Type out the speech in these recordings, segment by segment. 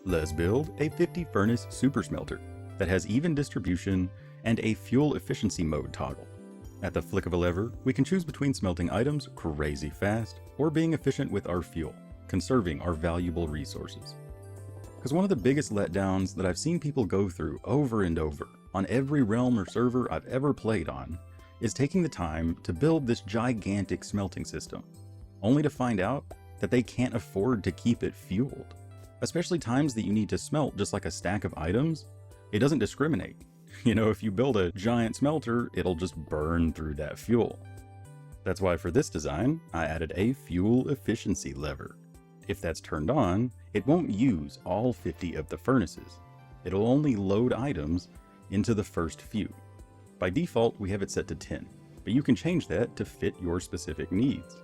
Let's build a 50 furnace super smelter that has even distribution and a fuel efficiency mode toggle. At the flick of a lever, we can choose between smelting items crazy fast or being efficient with our fuel, conserving our valuable resources. Because one of the biggest letdowns that I've seen people go through over and over on every realm or server I've ever played on is taking the time to build this gigantic smelting system, only to find out that they can't afford to keep it fueled. Especially times that you need to smelt just like a stack of items, it doesn't discriminate. You know, if you build a giant smelter, it'll just burn through that fuel. That's why for this design, I added a fuel efficiency lever. If that's turned on, it won't use all 50 of the furnaces. It'll only load items into the first few. By default, we have it set to 10, but you can change that to fit your specific needs.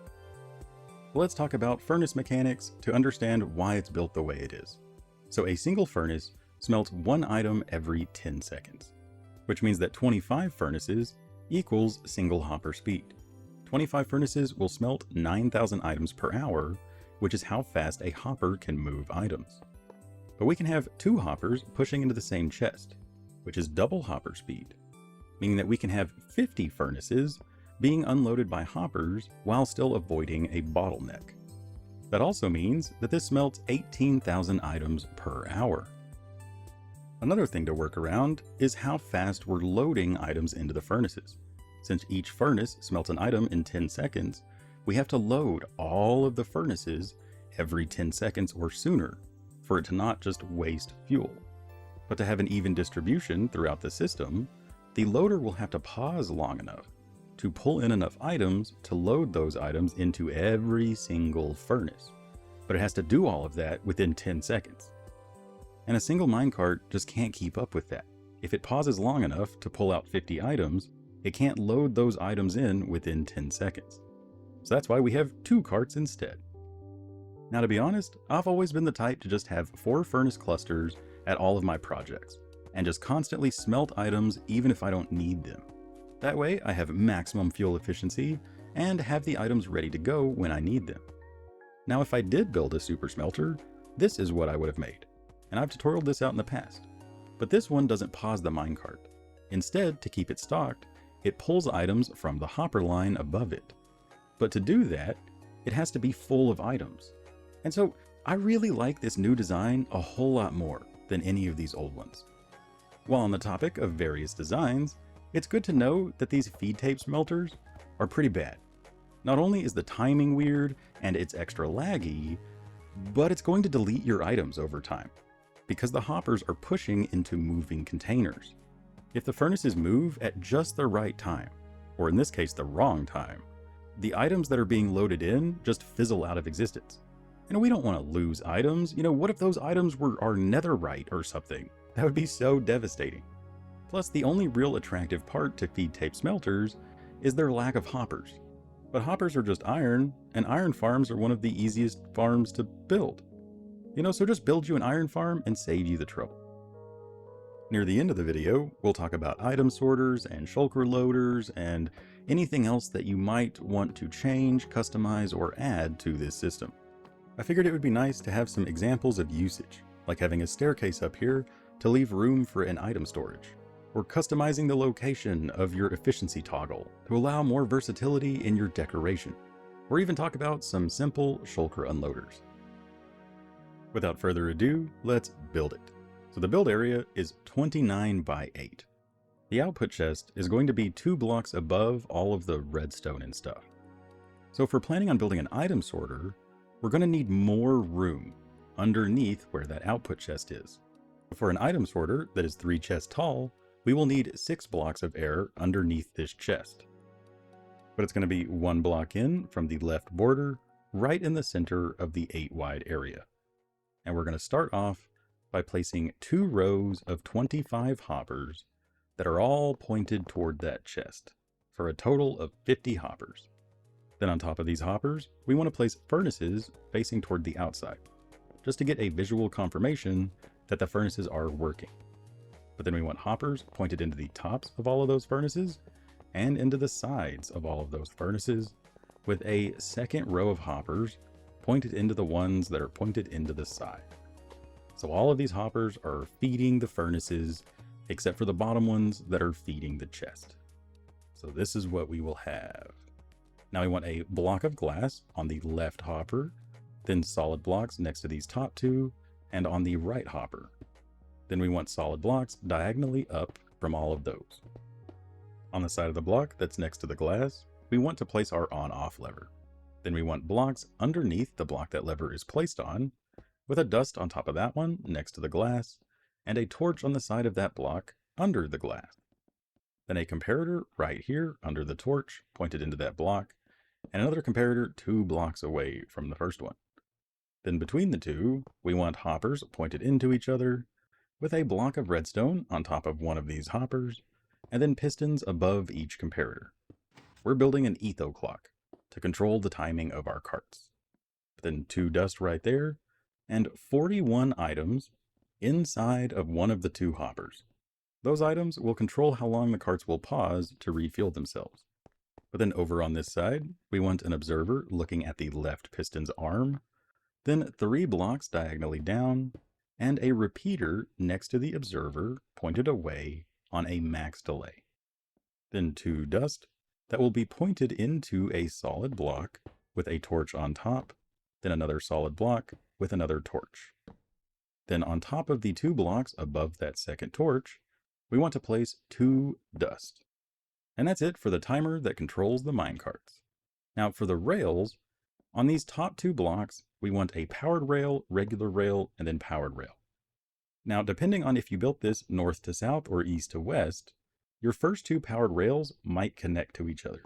Let's talk about furnace mechanics to understand why it's built the way it is. So a single furnace smelts one item every 10 seconds, which means that 25 furnaces equals single hopper speed. 25 furnaces will smelt 9,000 items per hour, which is how fast a hopper can move items. But we can have 2 hoppers pushing into the same chest, which is double hopper speed, meaning that we can have 50 furnaces being unloaded by hoppers while still avoiding a bottleneck. That also means that this smelts 18,000 items per hour. Another thing to work around is how fast we're loading items into the furnaces. Since each furnace smelts an item in 10 seconds, we have to load all of the furnaces every 10 seconds or sooner for it to not just waste fuel. But to have an even distribution throughout the system, the loader will have to pause long enough to pull in enough items to load those items into every single furnace. But it has to do all of that within 10 seconds. And a single minecart just can't keep up with that. If it pauses long enough to pull out 50 items, it can't load those items in within 10 seconds. So that's why we have 2 carts instead. Now, to be honest, I've always been the type to just have 4 furnace clusters at all of my projects, and just constantly smelt items even if I don't need them. That way I have maximum fuel efficiency and have the items ready to go when I need them. Now, if I did build a super smelter, this is what I would have made. And I've tutorialed this out in the past. But this one doesn't pause the minecart. Instead, to keep it stocked, it pulls items from the hopper line above it. But to do that, it has to be full of items. And so I really like this new design a whole lot more than any of these old ones. While on the topic of various designs, it's good to know that these feed tape smelters are pretty bad. Not only is the timing weird and it's extra laggy, but it's going to delete your items over time because the hoppers are pushing into moving containers. If the furnaces move at just the right time, or in this case the wrong time, the items that are being loaded in just fizzle out of existence. And we don't want to lose items. You know, what if those items were our netherite or something? That would be so devastating. Plus, the only real attractive part to feed tape smelters is their lack of hoppers. But hoppers are just iron, and iron farms are one of the easiest farms to build. You know, so just build you an iron farm and save you the trouble. Near the end of the video, we'll talk about item sorters and shulker loaders and anything else that you might want to change, customize, or add to this system. I figured it would be nice to have some examples of usage, like having a staircase up here to leave room for an item storage, or customizing the location of your efficiency toggle to allow more versatility in your decoration, or even talk about some simple shulker unloaders. Without further ado, let's build it. So the build area is 29 by 8. The output chest is going to be 2 blocks above all of the redstone and stuff. So if we're planning on building an item sorter, we're going to need more room underneath where that output chest is. For an item sorter that is 3 chests tall, we will need 6 blocks of air underneath this chest. But it's going to be 1 block in from the left border, right in the center of the 8 wide area. And we're going to start off by placing 2 rows of 25 hoppers that are all pointed toward that chest, for a total of 50 hoppers. Then on top of these hoppers, we want to place furnaces facing toward the outside, just to get a visual confirmation that the furnaces are working. But then we want hoppers pointed into the tops of all of those furnaces and into the sides of all of those furnaces, with a second row of hoppers pointed into the ones that are pointed into the side. So all of these hoppers are feeding the furnaces, except for the bottom ones that are feeding the chest. So this is what we will have. Now we want a block of glass on the left hopper, then solid blocks next to these top two, and on the right hopper. Then we want solid blocks diagonally up from all of those. On the side of the block that's next to the glass, we want to place our on-off lever. Then we want blocks underneath the block that lever is placed on, with a dust on top of that one next to the glass, and a torch on the side of that block under the glass. Then a comparator right here under the torch pointed into that block, and another comparator 2 blocks away from the first one. Then between the two, we want hoppers pointed into each other, with a block of redstone on top of one of these hoppers, and then pistons above each comparator. We're building an etho clock to control the timing of our carts. Then 2 dust right there, and 41 items inside of one of the 2 hoppers. Those items will control how long the carts will pause to refuel themselves. But then over on this side, we want an observer looking at the left piston's arm, then 3 blocks diagonally down, and a repeater next to the observer pointed away on a max delay. Then 2 dust that will be pointed into a solid block with a torch on top, then another solid block with another torch. Then on top of the 2 blocks above that second torch, we want to place 2 dust. And that's it for the timer that controls the minecarts. Now for the rails, on these top 2 blocks, we want a powered rail, regular rail, and then powered rail. Now depending on if you built this north to south or east to west, your first 2 powered rails might connect to each other.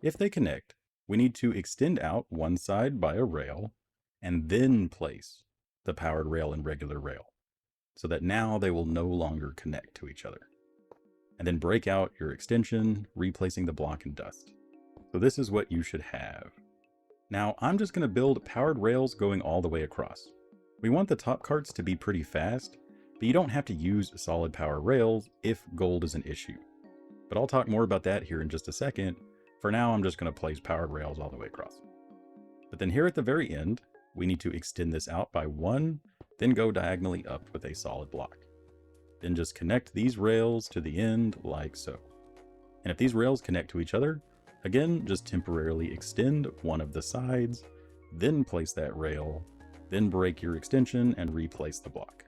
If they connect, we need to extend out one side by a rail, and then place the powered rail and regular rail, so that now they will no longer connect to each other. And then break out your extension, replacing the block in dust. So this is what you should have. Now I'm just going to build powered rails going all the way across. We want the top carts to be pretty fast, but you don't have to use solid power rails if gold is an issue. But I'll talk more about that here in just a second. For now, I'm just going to place powered rails all the way across. But then here at the very end, we need to extend this out by 1, then go diagonally up with a solid block. Then just connect these rails to the end like so. And if these rails connect to each other, again, just temporarily extend one of the sides, then place that rail, then break your extension and replace the block.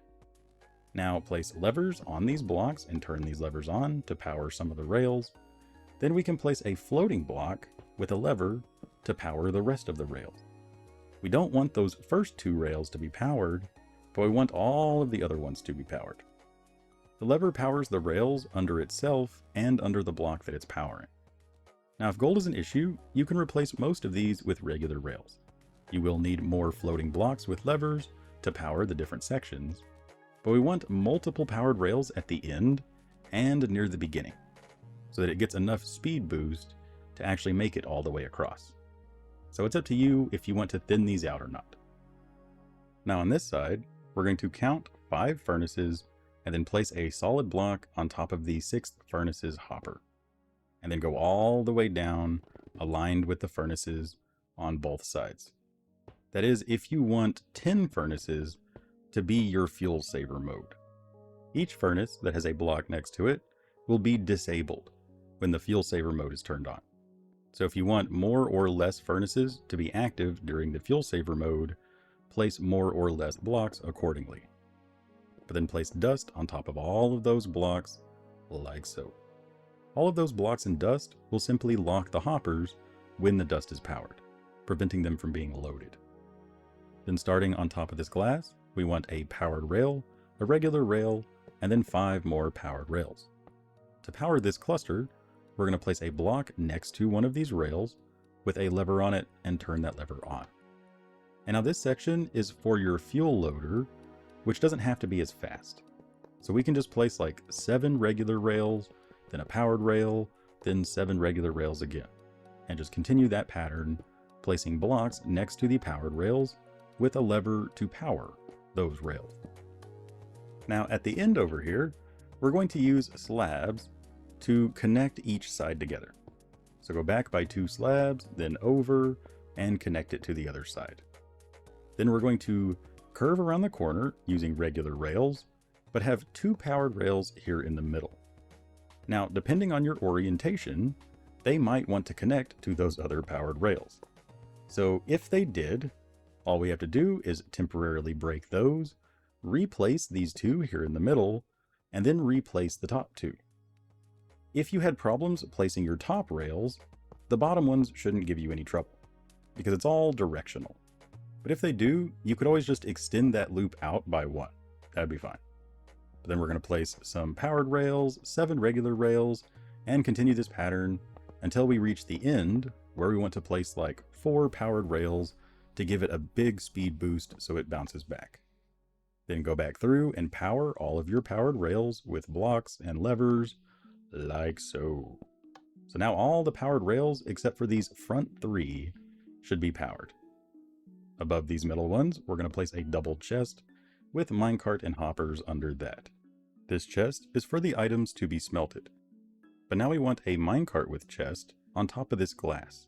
Now place levers on these blocks and turn these levers on to power some of the rails. Then we can place a floating block with a lever to power the rest of the rails. We don't want those first 2 rails to be powered, but we want all of the other ones to be powered. The lever powers the rails under itself and under the block that it's powering. Now if gold is an issue, you can replace most of these with regular rails. You will need more floating blocks with levers to power the different sections, but we want multiple powered rails at the end and near the beginning, so that it gets enough speed boost to actually make it all the way across. So it's up to you if you want to thin these out or not. Now on this side, we're going to count 5 furnaces and then place a solid block on top of the 6th furnace's hopper, and then go all the way down aligned with the furnaces on both sides. That is, if you want 10 furnaces to be your fuel saver mode. Each furnace that has a block next to it will be disabled when the fuel saver mode is turned on. So if you want more or less furnaces to be active during the fuel saver mode, place more or less blocks accordingly. But then place dust on top of all of those blocks like so. All of those blocks and dust will simply lock the hoppers when the dust is powered, preventing them from being loaded. Then starting on top of this glass, we want a powered rail, a regular rail, and then 5 more powered rails. To power this cluster, we're going to place a block next to one of these rails with a lever on it and turn that lever on. And now this section is for your fuel loader, which doesn't have to be as fast. So we can just place like 7 regular rails, then a powered rail, then 7 regular rails again, and just continue that pattern, placing blocks next to the powered rails with a lever to power those rails. Now at the end over here, we're going to use slabs to connect each side together. So go back by 2 slabs, then over, and connect it to the other side. Then we're going to curve around the corner using regular rails, but have 2 powered rails here in the middle. Now, depending on your orientation, they might want to connect to those other powered rails. So if they did, all we have to do is temporarily break those, replace these 2 here in the middle, and then replace the top 2. If you had problems placing your top rails, the bottom ones shouldn't give you any trouble, because it's all directional. But if they do, you could always just extend that loop out by 1. That'd be fine. But then we're going to place some powered rails, 7 regular rails, and continue this pattern until we reach the end where we want to place like 4 powered rails to give it a big speed boost so it bounces back. Then go back through and power all of your powered rails with blocks and levers like so. So now all the powered rails except for these front 3 should be powered. Above these middle ones, we're going to place a double chest with minecart and hoppers under that. This chest is for the items to be smelted. But now we want a minecart with chest on top of this glass,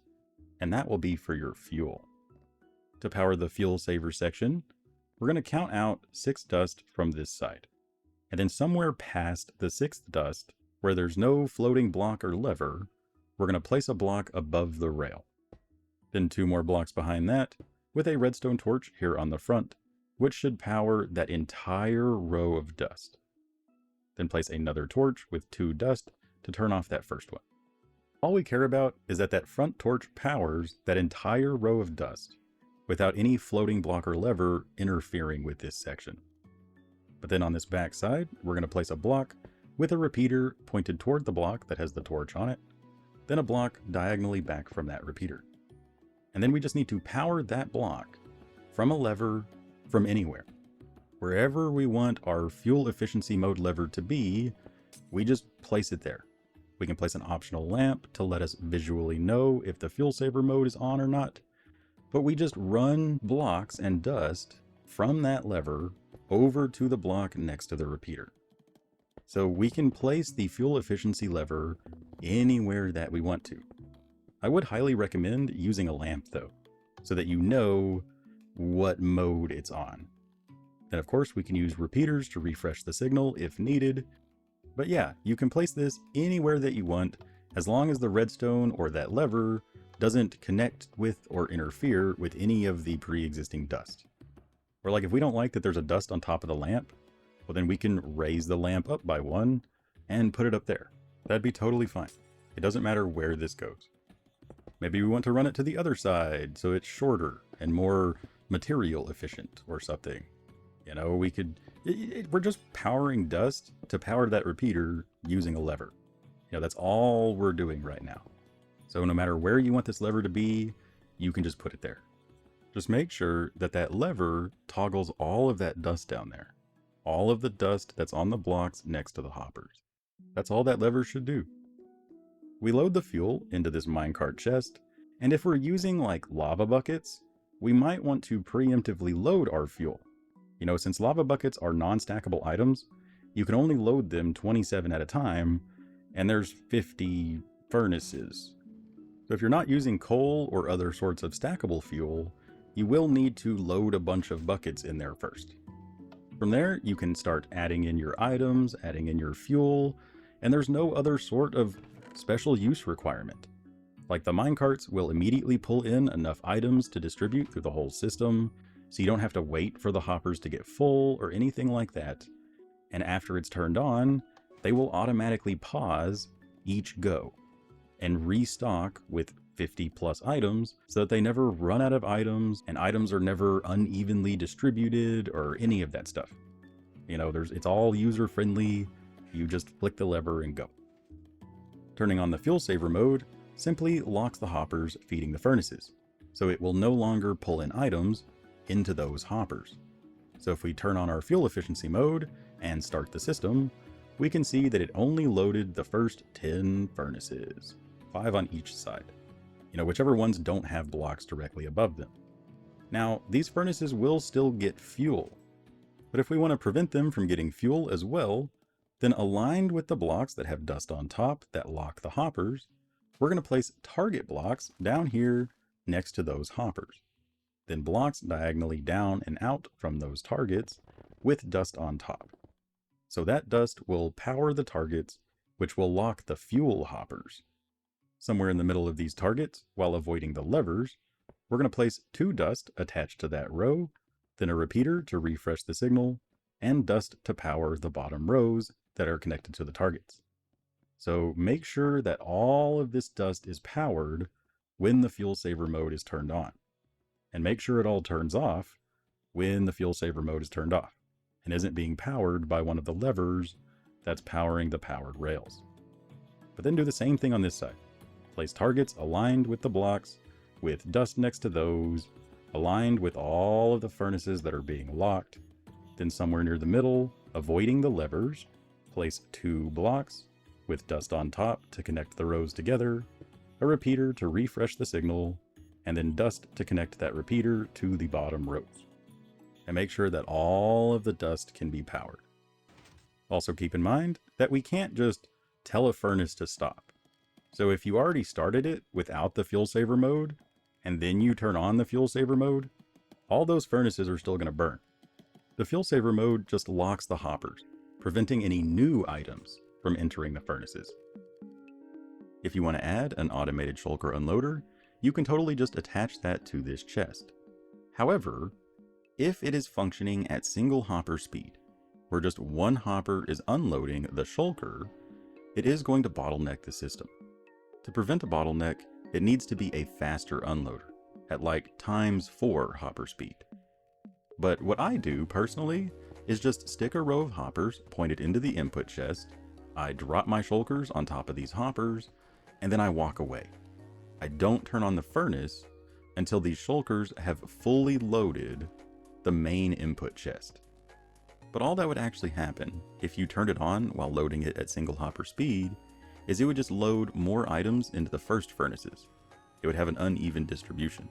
and that will be for your fuel. To power the fuel saver section, we're going to count out 6 dust from this side. And then somewhere past the 6th dust, where there's no floating block or lever, we're going to place a block above the rail. Then 2 more blocks behind that, with a redstone torch here on the front, which should power that entire row of dust. Then place another torch with 2 dust to turn off that first one. All we care about is that that front torch powers that entire row of dust without any floating block or lever interfering with this section. But then on this back side, we're going to place a block with a repeater pointed toward the block that has the torch on it, then a block diagonally back from that repeater. And then we just need to power that block from a lever from anywhere. Wherever we want our fuel efficiency mode lever to be, we just place it there. We can place an optional lamp to let us visually know if the fuel saver mode is on or not, but we just run blocks and dust from that lever over to the block next to the repeater. So we can place the fuel efficiency lever anywhere that we want to. I would highly recommend using a lamp though, so that you know what mode it's on. Then of course we can use repeaters to refresh the signal if needed. But yeah, you can place this anywhere that you want as long as the redstone or that lever doesn't connect with or interfere with any of the pre-existing dust. Or like if we don't like that there's a dust on top of the lamp, well then we can raise the lamp up by 1 and put it up there. That'd be totally fine. It doesn't matter where this goes. Maybe we want to run it to the other side so it's shorter and more material efficient or something. You know, we could, we're just powering dust to power that repeater using a lever. You know, that's all we're doing right now. So no matter where you want this lever to be, you can just put it there. Just make sure that that lever toggles all of that dust down there. All of the dust that's on the blocks next to the hoppers. That's all that lever should do. We load the fuel into this minecart chest, and if we're using like lava buckets, we might want to preemptively load our fuel. You know, since lava buckets are non-stackable items, you can only load them 27 at a time, and there's 50 furnaces. So if you're not using coal or other sorts of stackable fuel, you will need to load a bunch of buckets in there first. From there, you can start adding in your items, adding in your fuel, and there's no other sort of special use requirement. Like the minecarts will immediately pull in enough items to distribute through the whole system, so you don't have to wait for the hoppers to get full or anything like that. And after it's turned on, they will automatically pause each go and restock with 50 plus items so that they never run out of items and items are never unevenly distributed or any of that stuff. You know, it's all user friendly. You just flick the lever and go. Turning on the fuel saver mode simply locks the hoppers feeding the furnaces, so it will no longer pull in items into those hoppers. So if we turn on our fuel efficiency mode and start the system, we can see that it only loaded the first 10 furnaces, 5 on each side. You know, whichever ones don't have blocks directly above them. Now, these furnaces will still get fuel, but if we want to prevent them from getting fuel as well, then aligned with the blocks that have dust on top that lock the hoppers, we're going to place target blocks down here next to those hoppers. then blocks diagonally down and out from those targets with dust on top. So that dust will power the targets, which will lock the fuel hoppers. Somewhere in the middle of these targets, while avoiding the levers, we're going to place 2 dust attached to that row, then a repeater to refresh the signal, and dust to power the bottom rows that are connected to the targets. So make sure that all of this dust is powered when the fuel saver mode is turned on. And make sure it all turns off when the fuel saver mode is turned off and isn't being powered by one of the levers that's powering the powered rails. But then do the same thing on this side. Place targets aligned with the blocks, with dust next to those, aligned with all of the furnaces that are being locked. Then somewhere near the middle, avoiding the levers, place 2 blocks with dust on top to connect the rows together, a repeater to refresh the signal, and then dust to connect that repeater to the bottom rows. And make sure that all of the dust can be powered. Also keep in mind that we can't just tell a furnace to stop. So if you already started it without the fuel saver mode, and then you turn on the fuel saver mode, all those furnaces are still going to burn. The fuel saver mode just locks the hoppers, preventing any new items from entering the furnaces. If you want to add an automated shulker unloader, you can totally just attach that to this chest. However, if it is functioning at single hopper speed, where just one hopper is unloading the shulker, it is going to bottleneck the system. To prevent a bottleneck, it needs to be a faster unloader, at like ×4 hopper speed. But what I do personally is just stick a row of hoppers pointed into the input chest, I drop my shulkers on top of these hoppers, and then I walk away. I don't turn on the furnace until these shulkers have fully loaded the main input chest. But all that would actually happen if you turned it on while loading it at single hopper speed is it would just load more items into the first furnaces. It would have an uneven distribution.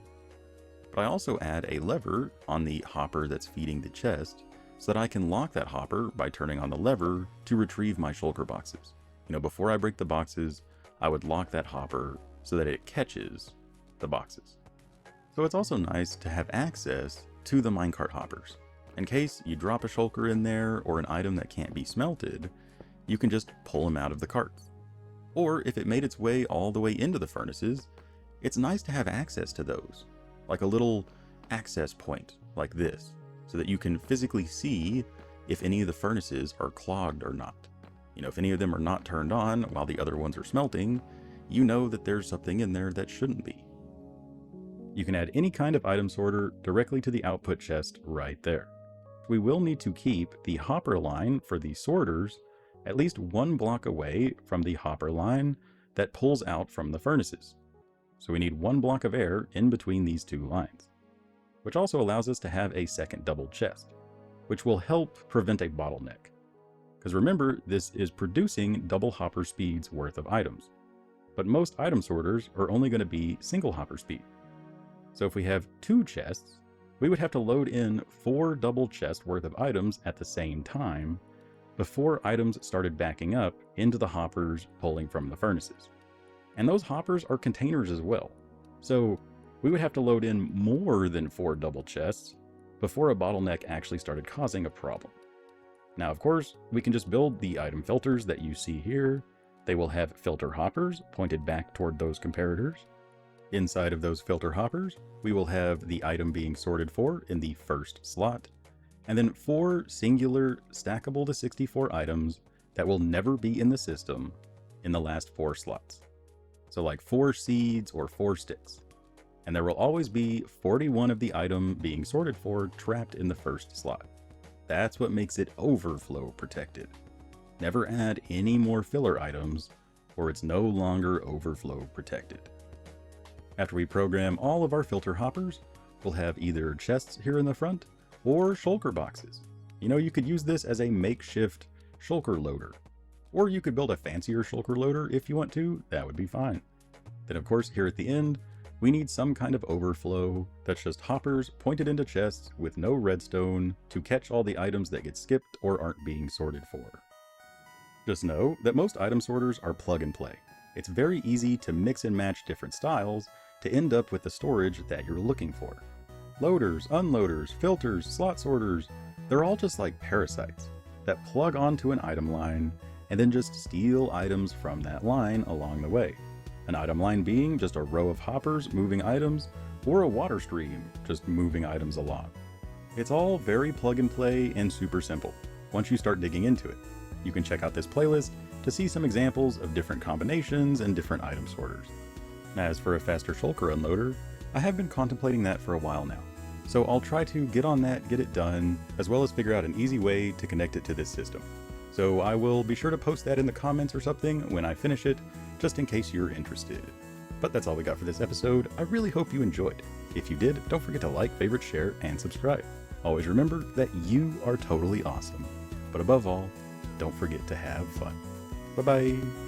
But I also add a lever on the hopper that's feeding the chest so that I can lock that hopper by turning on the lever to retrieve my shulker boxes. Before I break the boxes, I would lock that hopper so that it catches the boxes. So it's also nice to have access to the minecart hoppers. In case you drop a shulker in there or an item that can't be smelted, you can just pull them out of the carts. Or if it made its way all the way into the furnaces, it's nice to have access to those, like a little access point like this, so that you can physically see if any of the furnaces are clogged or not. If any of them are not turned on while the other ones are smelting, you know that there's something in there that shouldn't be. You can add any kind of item sorter directly to the output chest right there. We will need to keep the hopper line for the sorters at least 1 block away from the hopper line that pulls out from the furnaces. So we need 1 block of air in between these 2 lines, which also allows us to have a second double chest, which will help prevent a bottleneck. Because remember, this is producing double hopper speeds worth of items, but most item sorters are only going to be single hopper speed. So if we have 2 chests, we would have to load in 4 double chests worth of items at the same time before items started backing up into the hoppers pulling from the furnaces. And those hoppers are containers as well. So we would have to load in more than 4 double chests before a bottleneck actually started causing a problem. Now, of course, we can just build the item filters that you see here. They will have filter hoppers pointed back toward those comparators. Inside of those filter hoppers, we will have the item being sorted for in the first slot, and then 4 singular stackable to 64 items that will never be in the system in the last 4 slots. So like 4 seeds or 4 sticks. And there will always be 41 of the item being sorted for trapped in the first slot. That's what makes it overflow protected. Never add any more filler items, or it's no longer overflow protected. After we program all of our filter hoppers, we'll have either chests here in the front or shulker boxes. You could use this as a makeshift shulker loader, or you could build a fancier shulker loader if you want to. That would be fine. Then of course, here at the end, we need some kind of overflow that's just hoppers pointed into chests with no redstone to catch all the items that get skipped or aren't being sorted for. Just know that most item sorters are plug and play. It's very easy to mix and match different styles to end up with the storage that you're looking for. Loaders, unloaders, filters, slot sorters, they're all just like parasites that plug onto an item line and then just steal items from that line along the way. An item line being just a row of hoppers moving items, or a water stream just moving items along. It's all very plug and play and super simple once you start digging into it. You can check out this playlist to see some examples of different combinations and different item sorters. As for a faster shulker unloader, I have been contemplating that for a while now, so I'll try to get on that, get it done, as well as figure out an easy way to connect it to this system. So I will be sure to post that in the comments or something when I finish it, just in case you're interested. But that's all we got for this episode. I really hope you enjoyed. If you did, don't forget to like, favorite, share, and subscribe. Always remember that you are totally awesome. But above all, don't forget to have fun. Bye-bye.